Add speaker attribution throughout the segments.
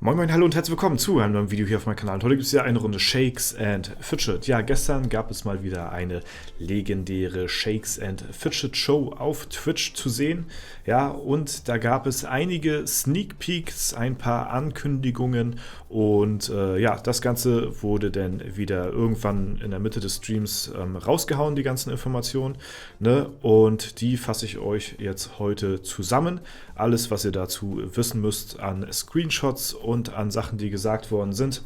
Speaker 1: Moin Moin, hallo und herzlich willkommen zu einem neuen Video hier auf meinem Kanal. Heute gibt es ja eine Runde Shakes and Fidget. Ja, gestern gab es mal wieder eine legendäre Shakes and Fidget Show auf Twitch zu sehen. Ja, und da gab es einige Sneak Peeks, ein paar Ankündigungen und ja, das Ganze wurde dann wieder irgendwann in der Mitte des Streams rausgehauen, die ganzen Informationen. Ne? Und die fasse ich euch jetzt heute zusammen. Alles, was ihr dazu wissen müsst an Screenshots und an Sachen, die gesagt worden sind,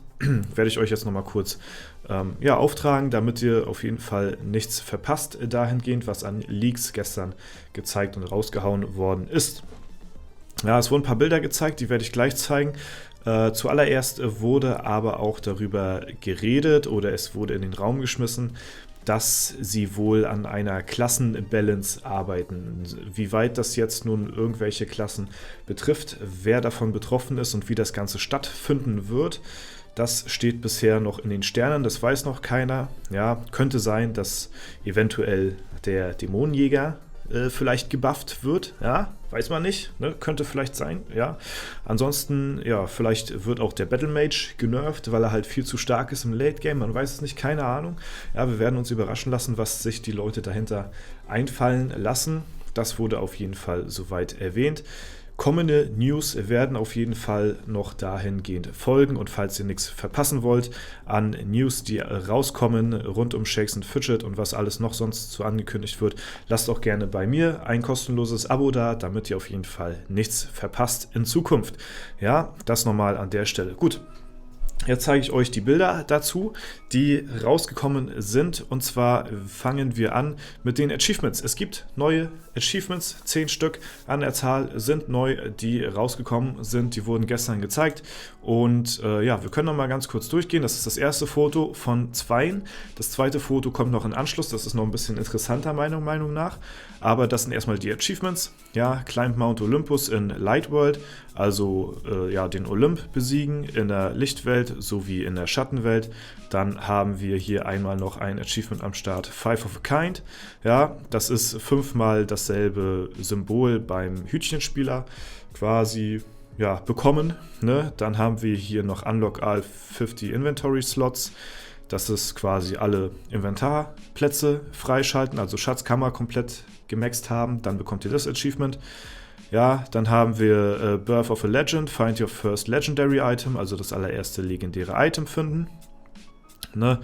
Speaker 1: werde ich euch jetzt nochmal kurz ja, auftragen, damit ihr auf jeden Fall nichts verpasst dahingehend, was an Leaks gestern gezeigt und rausgehauen worden ist. Ja, es wurden ein paar Bilder gezeigt, die werde ich gleich zeigen. Zuallererst wurde aber auch darüber geredet oder es wurde in den Raum geschmissen, dass sie wohl an einer Klassenbalance arbeiten. Wie weit das jetzt nun irgendwelche Klassen betrifft, wer davon betroffen ist und wie das Ganze stattfinden wird, das steht bisher noch in den Sternen, das weiß noch keiner. Ja, könnte sein, dass eventuell der Dämonenjäger vielleicht gebufft wird, ja, weiß man nicht, ne? Könnte vielleicht sein, ja. Ansonsten, ja, vielleicht wird auch der Battle Mage genervt, weil er halt viel zu stark ist im Late Game, man weiß es nicht, keine Ahnung. Ja, wir werden uns überraschen lassen, was sich die Leute dahinter einfallen lassen. Das wurde auf jeden Fall soweit erwähnt. Kommende News werden auf jeden Fall noch dahingehend folgen und falls ihr nichts verpassen wollt an News, die rauskommen rund um Shakes and Fidget und was alles noch sonst so angekündigt wird, lasst auch gerne bei mir ein kostenloses Abo da, damit ihr auf jeden Fall nichts verpasst in Zukunft. Ja, das nochmal an der Stelle. Gut. Jetzt zeige ich euch die Bilder dazu, die rausgekommen sind. Und zwar fangen wir an mit den Achievements. Es gibt neue Achievements, 10 Stück an der Zahl sind neu, die rausgekommen sind. Die wurden gestern gezeigt. Und ja, wir können noch mal ganz kurz durchgehen. Das ist das erste Foto von zweien. Das zweite Foto kommt noch in Anschluss. Das ist noch ein bisschen interessanter, meiner Meinung nach. Aber das sind erstmal die Achievements. Ja, Climb Mount Olympus in Light World, also ja, den Olymp besiegen in der Lichtwelt sowie in der Schattenwelt. Dann haben wir hier einmal noch ein Achievement am Start, Five of a Kind. Ja, das ist 5-mal dasselbe Symbol beim Hütchenspieler quasi ja, bekommen. Ne? Dann haben wir hier noch Unlock all 50 Inventory Slots. Das ist quasi alle Inventarplätze freischalten, also Schatzkammer komplett gemaxt haben. Dann bekommt ihr das Achievement. Ja, dann haben wir Birth of a Legend, Find your first legendary item, also das allererste legendäre Item finden. Ne?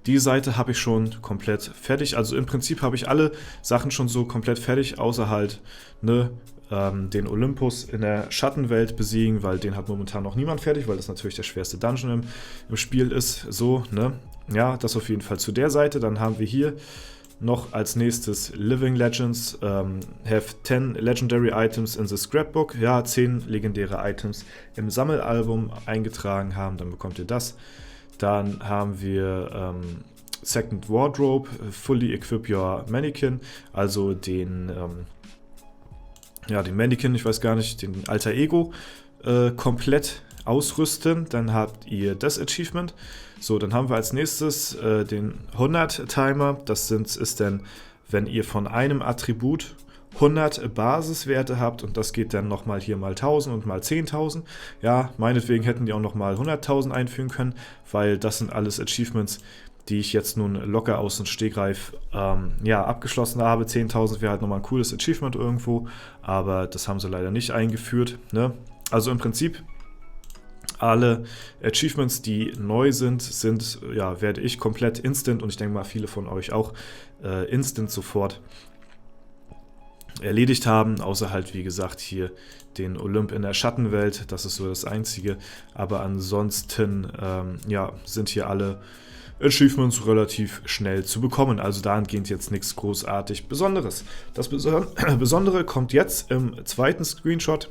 Speaker 1: Die Seite habe ich schon komplett fertig, also im Prinzip habe ich alle Sachen schon so komplett fertig, außer halt ne, den Olympus in der Schattenwelt besiegen, weil den hat momentan noch niemand fertig, weil das natürlich der schwerste Dungeon im Spiel ist. So, ne? Ja, das auf jeden Fall zu der Seite. Dann haben wir hier noch als nächstes Living Legends, have 10 Legendary Items in the Scrapbook. Ja, 10 legendäre Items im Sammelalbum eingetragen haben, dann bekommt ihr das. Dann haben wir Second Wardrobe, Fully Equip Your Mannequin, also den, ja, den Mannequin, ich weiß gar nicht, den Alter Ego komplett ausrüsten. Dann habt ihr das Achievement. So, dann haben wir als nächstes den 100-Timer. Das ist dann, wenn ihr von einem Attribut 100 Basiswerte habt und das geht dann nochmal hier mal 1000 und mal 10.000. Ja, meinetwegen hätten die auch nochmal 100.000 einfügen können, weil das sind alles Achievements, die ich jetzt nun locker aus dem Stegreif ja, abgeschlossen habe. 10.000 wäre halt nochmal ein cooles Achievement irgendwo, aber das haben sie leider nicht eingeführt. Ne? Also im Prinzip alle Achievements, die neu sind, ja, werde ich komplett instant und ich denke mal viele von euch auch instant sofort erledigt haben, außer halt wie gesagt hier den Olymp in der Schattenwelt, das ist so das Einzige, aber ansonsten ja, sind hier alle Achievements relativ schnell zu bekommen, also dahingehend jetzt nichts großartig Besonderes. Das Besondere kommt jetzt im zweiten Screenshot.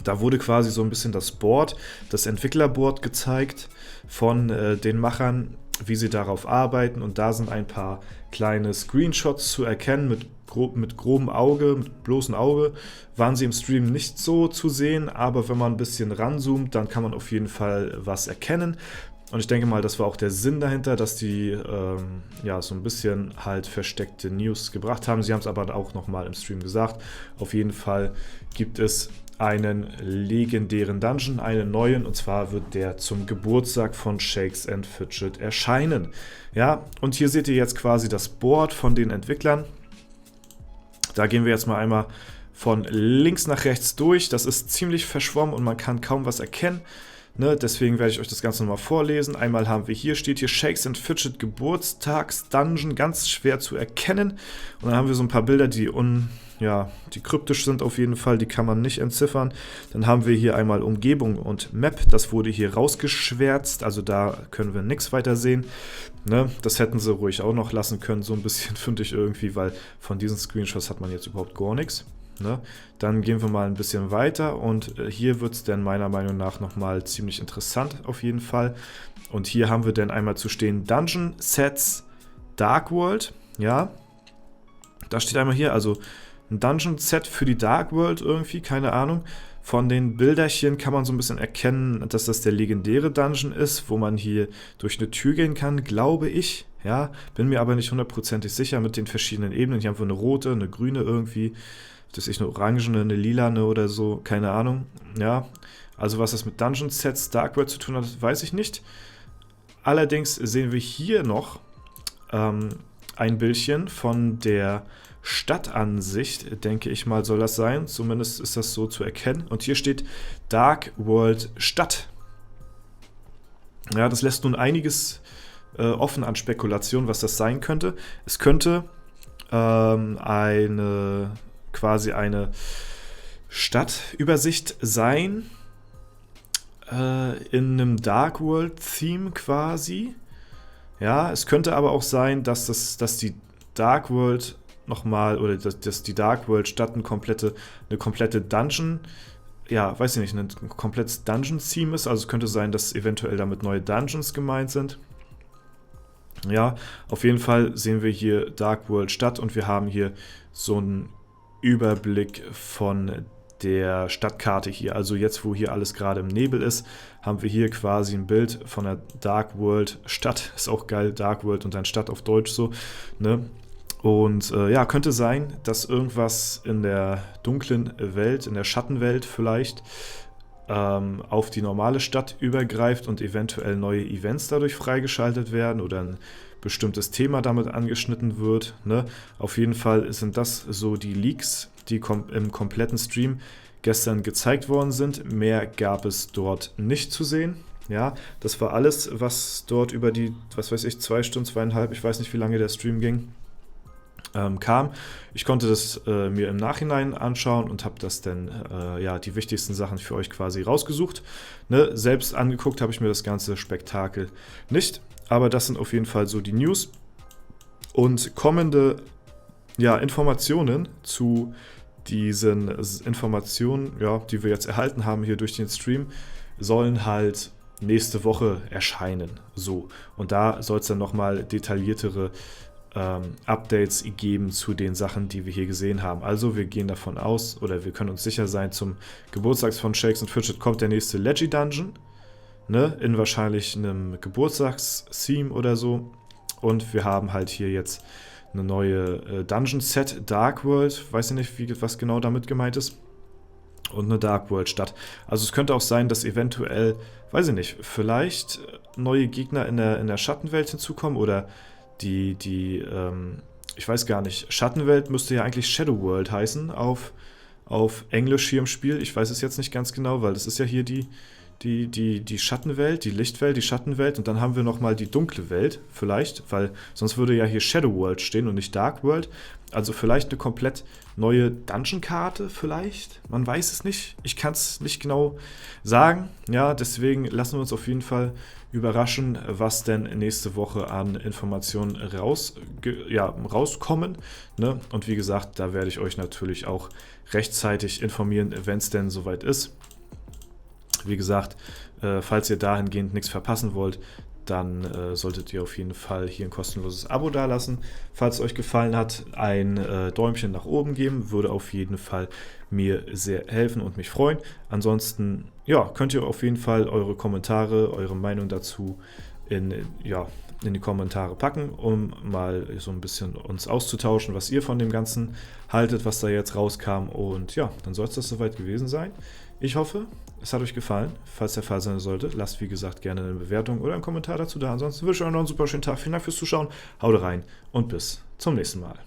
Speaker 1: Da wurde quasi so ein bisschen das Board, das Entwicklerboard gezeigt von den Machern, wie sie darauf arbeiten. Und da sind ein paar kleine Screenshots zu erkennen mit grobem Auge, mit bloßem Auge. Waren sie im Stream nicht so zu sehen, aber wenn man ein bisschen ranzoomt, dann kann man auf jeden Fall was erkennen. Und ich denke mal, das war auch der Sinn dahinter, dass die ja, so ein bisschen halt versteckte News gebracht haben. Sie haben es aber auch nochmal im Stream gesagt. Auf jeden Fall gibt es einen legendären Dungeon, einen neuen, und zwar wird der zum Geburtstag von Shakes & Fidget erscheinen. Ja, und hier seht ihr jetzt quasi das Board von den Entwicklern. Da gehen wir jetzt mal einmal von links nach rechts durch. Das ist ziemlich verschwommen und man kann kaum was erkennen. Ne, deswegen werde ich euch das Ganze nochmal vorlesen. Einmal haben wir hier, steht hier Shakes & Fidget Geburtstags-Dungeon, ganz schwer zu erkennen. Und dann haben wir so ein paar Bilder, die die kryptisch sind auf jeden Fall, die kann man nicht entziffern. Dann haben wir hier einmal Umgebung und Map, das wurde hier rausgeschwärzt, also da können wir nichts weiter sehen. Ne, das hätten sie ruhig auch noch lassen können, so ein bisschen, finde ich irgendwie, weil von diesen Screenshots hat man jetzt überhaupt gar nichts. Ne? Dann gehen wir mal ein bisschen weiter und hier wird es dann meiner Meinung nach nochmal ziemlich interessant auf jeden Fall. Und hier haben wir dann einmal zu stehen Dungeon Sets Dark World, ja. Da steht einmal hier, also ein Dungeon Set für die Dark World irgendwie, keine Ahnung. Von den Bilderchen kann man so ein bisschen erkennen, dass das der legendäre Dungeon ist, wo man hier durch eine Tür gehen kann, glaube ich. Ja, bin mir aber nicht hundertprozentig sicher mit den verschiedenen Ebenen. Hier haben wir eine rote, eine grüne irgendwie. Das ist eine orangene, eine lilane oder so, keine Ahnung. Ja, also was das mit Dungeon Sets Dark World zu tun hat, weiß ich nicht. Allerdings sehen wir hier noch ein Bildchen von der Stadtansicht, denke ich mal, soll das sein. Zumindest ist das so zu erkennen. Und hier steht Dark World Stadt. Ja, das lässt nun einiges offen an Spekulationen, was das sein könnte. Es könnte quasi eine Stadtübersicht sein, in einem Dark World-Theme quasi. Ja, es könnte aber auch sein, dass die Dark World nochmal, oder dass die Dark World Stadt eine komplette Dungeon, ja, weiß ich nicht, ein komplettes Dungeon-Theme ist. Also es könnte sein, dass eventuell damit neue Dungeons gemeint sind. Ja, auf jeden Fall sehen wir hier Dark World Stadt und wir haben hier so einen Überblick von der Stadtkarte hier. Also jetzt, wo hier alles gerade im Nebel ist, haben wir hier quasi ein Bild von der Dark World Stadt. Ist auch geil, Dark World und dann Stadt auf Deutsch so, ne? Und ja, könnte sein, dass irgendwas in der dunklen Welt, in der Schattenwelt vielleicht, auf die normale Stadt übergreift und eventuell neue Events dadurch freigeschaltet werden oder ein bestimmtes Thema damit angeschnitten wird. Ne? Auf jeden Fall sind das so die Leaks, die im kompletten Stream gestern gezeigt worden sind. Mehr gab es dort nicht zu sehen. Ja, das war alles, was dort über die, 2 Stunden, 2,5, ich weiß nicht, wie lange der Stream ging, kam. Ich konnte das mir im Nachhinein anschauen und habe das dann, die wichtigsten Sachen für euch quasi rausgesucht. Ne? Selbst angeguckt habe ich mir das ganze Spektakel nicht, aber das sind auf jeden Fall so die News. Und kommende Informationen zu diesen Informationen, die wir jetzt erhalten haben hier durch den Stream, sollen halt nächste Woche erscheinen. So. Und da soll es dann nochmal detailliertere Updates geben zu den Sachen, die wir hier gesehen haben. Also wir gehen davon aus, oder wir können uns sicher sein, zum Geburtstag von Shakes & Fidget kommt der nächste Leggy Dungeon, ne, in wahrscheinlich einem Geburtstags-Theme oder so. Und wir haben halt hier jetzt eine neue Dungeon-Set Dark World, weiß ich nicht, was genau damit gemeint ist. Und eine Dark World Stadt. Also es könnte auch sein, dass eventuell, weiß ich nicht, vielleicht neue Gegner in der Schattenwelt hinzukommen oder ich weiß gar nicht, Schattenwelt müsste ja eigentlich Shadow World heißen auf Englisch hier im Spiel. Ich weiß es jetzt nicht ganz genau, weil das ist ja hier die Schattenwelt, die Lichtwelt, die Schattenwelt und dann haben wir nochmal die dunkle Welt, vielleicht, weil sonst würde ja hier Shadow World stehen und nicht Dark World. Also vielleicht eine komplett neue Dungeon-Karte, vielleicht? Man weiß es nicht. Ich kann es nicht genau sagen. Ja, deswegen lassen wir uns auf jeden Fall überraschen, was denn nächste Woche an Informationen rauskommen. Ne? Und wie gesagt, da werde ich euch natürlich auch rechtzeitig informieren, wenn es denn soweit ist. Wie gesagt, falls ihr dahingehend nichts verpassen wollt, dann solltet ihr auf jeden Fall hier ein kostenloses Abo dalassen. Falls es euch gefallen hat, ein Däumchen nach oben geben, würde auf jeden Fall mir sehr helfen und mich freuen. Ansonsten könnt ihr auf jeden Fall eure Kommentare, eure Meinung dazu in die Kommentare packen, um mal so ein bisschen uns auszutauschen, was ihr von dem Ganzen haltet, was da jetzt rauskam. Und ja, dann soll es das soweit gewesen sein. Ich hoffe, es hat euch gefallen. Falls der Fall sein sollte, lasst wie gesagt gerne eine Bewertung oder einen Kommentar dazu da. Ansonsten wünsche ich euch noch einen super schönen Tag. Vielen Dank fürs Zuschauen. Haut rein und bis zum nächsten Mal.